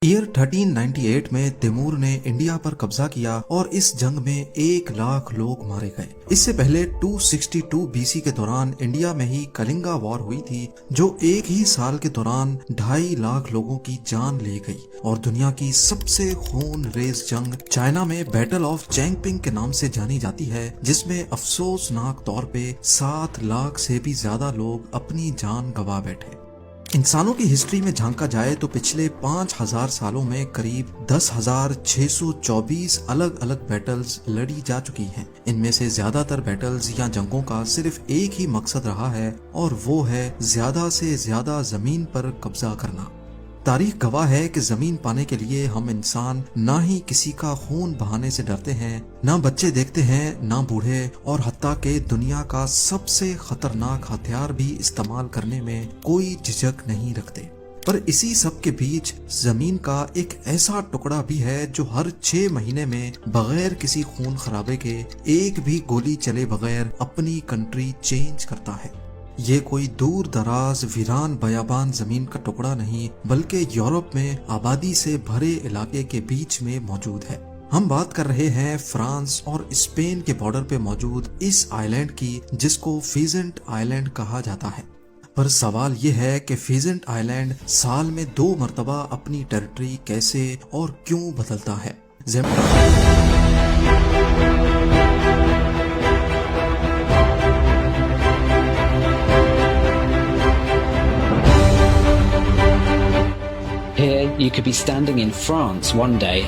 Year 1398 में तैमूर ने India पर कब्जा किया और इस जंग में 1 लाख लोग मारे गए। इससे पहले 262 बीसी के दौरान इंडिया में ही कलिंगा वॉर हुई थी, जो एक ही साल के दौरान 2.5 लाख लोगों की जान ले गई। और दुनिया की सबसे खूनरेज जंग चाइना में बैटल ऑफ चैंगपिंग के नाम से जानी जाती है, जिसमें अफसोसनाक तौर पे 7 लाख से भी ज्यादा लोग अपनी जान गंवा बैठे। इंसानों की हिस्ट्री में झांका जाए तो पिछले 5000 सालों में करीब 10,624 अलग अलग बैटल्स लड़ी जा चुकी हैं। इनमें से ज्यादातर बैटल्स या जंगों का सिर्फ एक ही मकसद रहा है, और वो है ज्यादा से ज्यादा जमीन पर कब्जा करना। तारीख गवाह है कि जमीन पाने के लिए हम इंसान ना ही किसी का खून बहाने से डरते हैं, ना बच्चे देखते हैं, ना बूढ़े, और हत्ता के दुनिया का सबसे खतरनाक हथियार भी इस्तेमाल करने में कोई झिझक नहीं रखते। पर इसी सब के बीच जमीन का एक ऐसा टुकड़ा भी है जो हर 6 महीने में बगैर किसी खून खराबे के, एक भी गोली चले बगैर अपनी कंट्री चेंज करता है। ये कोई दूर दराज वीरान बयाबान जमीन का टुकड़ा नहीं, बल्कि यूरोप में आबादी से भरे इलाके के बीच में मौजूद है। हम बात कर रहे हैं फ्रांस और स्पेन के बॉर्डर पे मौजूद इस आइलैंड की, जिसको फीजेंट आइलैंड कहा जाता है। पर सवाल ये है कि फीजेंट आइलैंड साल में 2 मरतबा अपनी टेरिटरी कैसे और क्यों बदलता है। Here you could be standing in France one day,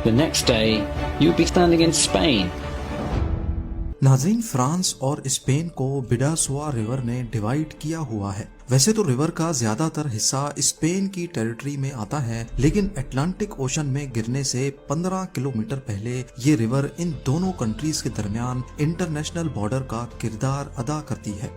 the next day you would be standing in Spain. नाज़रीन, फ्रांस और स्पेन को बिडासुआ रिवर ने डिवाइड किया हुआ है। वैसे तो रिवर का ज्यादातर हिस्सा स्पेन की टेरिटरी में आता है, लेकिन अटलांटिक ओशन में गिरने से 15 किलोमीटर पहले ये रिवर इन दोनों कंट्रीज के दरमियान इंटरनेशनल बॉर्डर का किरदार अदा करती है।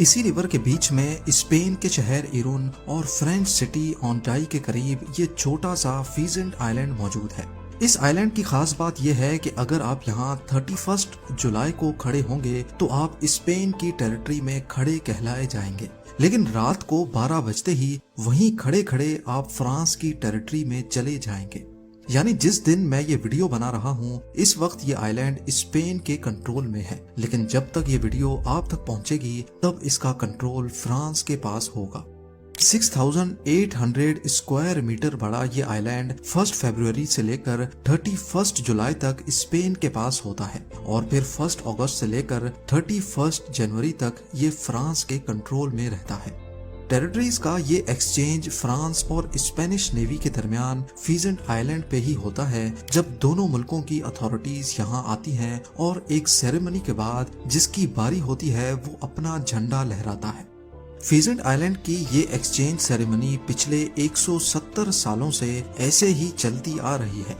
इसी रिवर के बीच में स्पेन के शहर इरुन और फ्रेंच सिटी ऑन्टाई के करीब ये छोटा सा फीजेंट आइलैंड मौजूद है। इस आइलैंड की खास बात यह है कि अगर आप यहाँ 31 जुलाई को खड़े होंगे तो आप स्पेन की टेरिटरी में खड़े कहलाए जाएंगे, लेकिन रात को 12 बजते ही वहीं खड़े खड़े आप फ्रांस की टेरिटरी में चले जाएंगे। यानी जिस दिन मैं ये वीडियो बना रहा हूँ, इस वक्त ये आइलैंड स्पेन के कंट्रोल में है, लेकिन जब तक ये वीडियो आप तक पहुँचेगी तब इसका कंट्रोल फ्रांस के पास होगा। 6,800 स्क्वायर मीटर बड़ा ये आइलैंड 1 फरवरी से लेकर 31 जुलाई तक स्पेन के पास होता है, और फिर 1 अगस्त से लेकर 31 जनवरी तक ये फ्रांस के कंट्रोल में रहता है। टेरिटरीज का ये एक्सचेंज फ्रांस और स्पेनिश नेवी के दरमियान फीजेंट आइलैंड पे ही होता है, जब दोनों मुल्कों की अथॉरिटीज यहाँ आती हैं और एक सेरेमनी के बाद जिसकी बारी होती है वो अपना झंडा लहराता है। फीजेंट आइलैंड की ये एक्सचेंज सेरेमनी पिछले 170 सालों से ऐसे ही चलती आ रही है।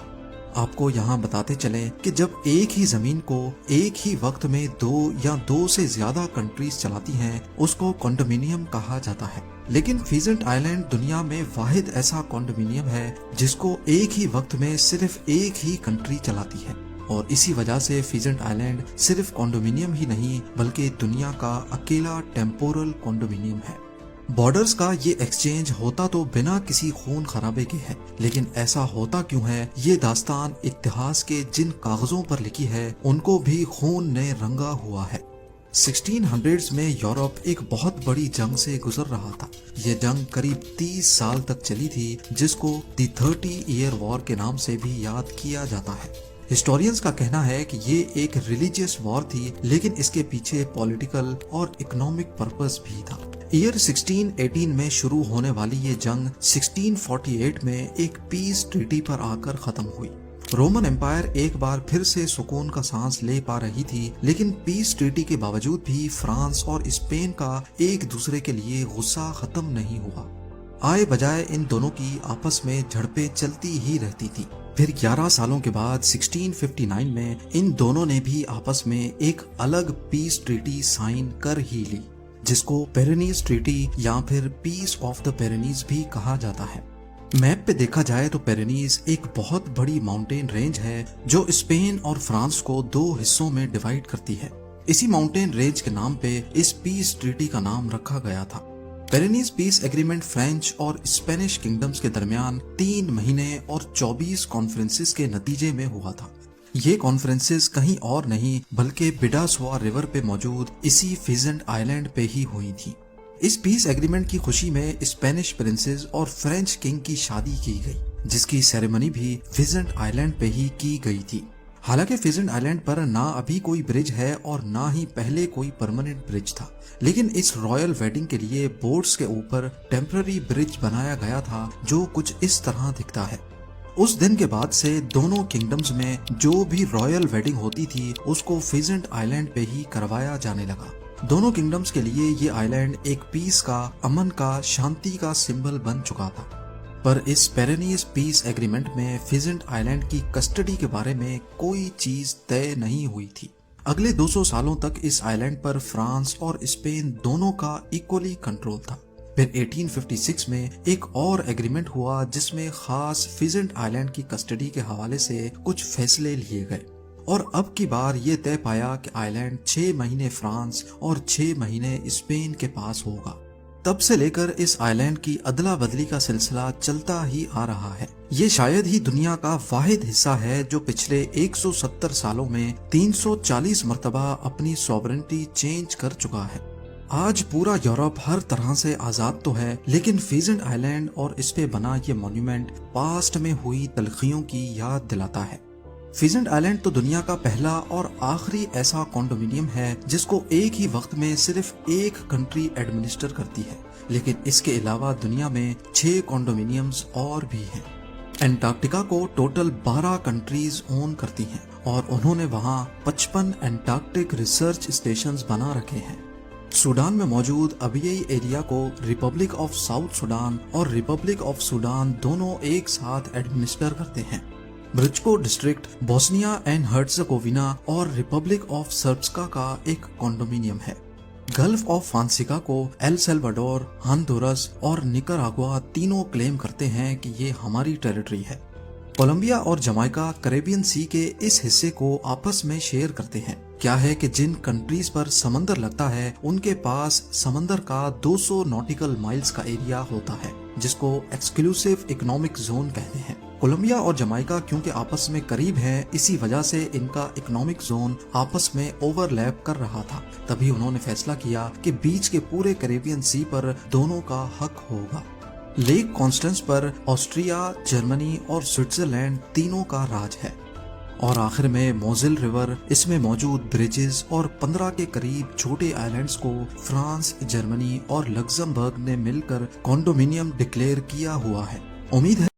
आपको यहाँ बताते चलें कि जब एक ही जमीन को एक ही वक्त में 2 या 2 से ज्यादा कंट्रीज चलाती हैं, उसको कॉन्डोमिनियम कहा जाता है। लेकिन फीजेंट आइलैंड दुनिया में वाहिद ऐसा कॉन्डोमिनियम है जिसको एक ही वक्त में सिर्फ एक ही कंट्री चलाती है, और इसी वजह से फीजेंट आइलैंड सिर्फ कॉन्डोमिनियम ही नहीं बल्कि दुनिया का अकेला टेम्पोरल कॉन्डोमिनियम है। बॉर्डर्स का ये एक्सचेंज होता तो बिना किसी खून खराबे के है, लेकिन ऐसा होता क्यों है, ये दास्तान इतिहास के जिन कागजों पर लिखी है उनको भी खून ने रंगा हुआ है। 1600s में यूरोप एक बहुत बड़ी जंग से गुजर रहा था। ये जंग करीब 30 साल तक चली थी, जिसको द 30 ईयर वॉर के नाम से भी याद किया जाता है। हिस्टोरियंस का कहना है कि ये एक रिलीजियस वॉर थी, लेकिन इसके पीछे पॉलिटिकल और इकोनॉमिक पर्पस भी था। ईयर 1618 में शुरू होने वाली ये जंग 1648 में एक पीस ट्रीटी पर आकर खत्म हुई। रोमन एम्पायर एक बार फिर से सुकून का सांस ले पा रही थी, लेकिन पीस ट्रीटी के बावजूद भी फ्रांस और स्पेन का एक दूसरे के लिए गुस्सा खत्म नहीं हुआ। आए बजाय इन दोनों की आपस में झड़पें चलती ही रहती थी। फिर 11 सालों के बाद 1659 में इन दोनों ने भी आपस में एक अलग पीस ट्रीटी साइन कर ही ली, जिसको पेरेनीज ट्रीटी या फिर पीस ऑफ द पेरेनीज भी कहा जाता है। मैप पे देखा जाए तो पेरेनीज एक बहुत बड़ी माउंटेन रेंज है जो स्पेन और फ्रांस को 2 हिस्सों में डिवाइड करती है। इसी माउंटेन रेंज के नाम पे इस पीस ट्रीटी का नाम रखा गया था। پیرینیز پیس ایگریمنٹ فرینچ اور اسپینش کنگڈمز کے درمیان 3 مہینے اور 24 کانفرنسز کے نتیجے میں ہوا تھا۔ یہ کانفرنسز کہیں اور نہیں بلکہ بیڈاسوا ریور پہ موجود اسی فیزنٹ آئیلینڈ پہ ہی ہوئی تھی۔ اس پیس ایگریمنٹ کی خوشی میں اسپینش پرنسز اور فرینچ کنگ کی شادی کی گئی، جس کی سیریمنی بھی فیزنٹ آئیلینڈ پہ ہی کی گئی تھی۔ حالانکہ فیزنٹ آئیلینڈ پر نہ ابھی کوئی برج ہے اور نہ ہی پہلے کوئی پرماننٹ برج تھا، لیکن اس رائل ویڈنگ کے لیے بورڈز کے اوپر ٹیمپرری برج بنایا گیا تھا جو کچھ اس طرح دکھتا ہے۔ اس دن کے بعد سے دونوں کنگڈمز میں جو بھی رائل ویڈنگ ہوتی تھی اس کو فیزنٹ آئیلینڈ پہ ہی کروایا جانے لگا۔ دونوں کنگڈمز کے لیے یہ آئیلینڈ ایک پیس کا، امن کا، شانتی کا سمبل بن چکا تھا۔ پر اس پیرینیز پیس ایگریمنٹ میں فیزنٹ آئیلینڈ کی کسٹڈی کے بارے میں کوئی چیز طے نہیں ہوئی تھی۔ اگلے 200 سالوں تک اس آئیلینڈ پر فرانس اور اسپین دونوں کا ایکولی کنٹرول تھا۔ پھر 1856 میں ایک اور ایگریمنٹ ہوا جس میں خاص فیزنٹ آئیلینڈ کی کسٹڈی کے حوالے سے کچھ فیصلے لیے گئے، اور اب کی بار یہ طے پایا کہ آئیلینڈ 6 مہینے فرانس اور 6 مہینے اسپین کے پاس ہوگا۔ تب سے لے کر اس آئیلینڈ کی ادلا بدلی کا سلسلہ چلتا ہی آ رہا ہے۔ یہ شاید ہی دنیا کا واحد حصہ ہے جو پچھلے 170 سالوں میں 340 مرتبہ اپنی سوورنٹی چینج کر چکا ہے۔ آج پورا یورپ ہر طرح سے آزاد تو ہے، لیکن فیزنٹ آئیلینڈ اور اس پہ بنا یہ مونیومنٹ پاسٹ میں ہوئی تلخیوں کی یاد دلاتا ہے۔ فیزنٹ آئیلینڈ تو دنیا کا پہلا اور آخری ایسا کانڈومینیم ہے جس کو ایک ہی وقت میں صرف ایک کنٹری ایڈمنسٹر کرتی ہے، لیکن اس کے علاوہ دنیا میں 6 کانڈومینیمز اور بھی ہیں۔ انٹارکٹیکا کو ٹوٹل 12 کنٹریز اون کرتی ہیں اور انہوں نے وہاں 55 انٹارکٹک ریسرچ اسٹیشنز بنا رکھے ہیں۔ سوڈان میں موجود ابیئی ایریا کو ریپبلک آف ساؤتھ سوڈان اور ریپبلک آف سوڈان دونوں ایک ساتھ ایڈمنسٹر کرتے ہیں۔ برچکو ڈسٹرکٹ بوسنیا اینڈ ہرزیگووینا اور ریپبلک آف سربسکا کا ایک کانڈومینیم ہے۔ گلف آف فانسیکا کو ایل سیلواڈور، ہندورس اور نکراگوا تینوں کلیم کرتے ہیں کہ یہ ہماری ٹیریٹری ہے۔ کولمبیا اور جمائکا کریبین سی کے اس حصے کو آپس میں شیئر کرتے ہیں۔ کیا ہے کہ جن کنٹریز پر سمندر لگتا ہے ان کے پاس سمندر کا 200 نوٹیکل مائلز کا ایریا ہوتا ہے، جس کو ایکسکلوسیو اکنامک زون کہتے ہیں۔ کولمبیا اور جمائکا کیونکہ آپس میں قریب ہیں، اسی وجہ سے ان کا اکنامک زون آپس میں اوور لیپ کر رہا تھا، تبھی انہوں نے فیصلہ کیا کہ بیچ کے پورے کریبین سی پر دونوں کا حق ہوگا۔ لیک کانسٹنس پر آسٹریا، جرمنی اور سوئٹزرلینڈ تینوں کا راج ہے۔ اور آخر میں موزل ریور، اس میں موجود برجز اور 15 کے قریب چھوٹے آئیلینڈز کو فرانس، جرمنی اور لگزمبرگ نے مل کر کانڈومینیم ڈکلیئر کیا ہوا ہے۔ امید ہے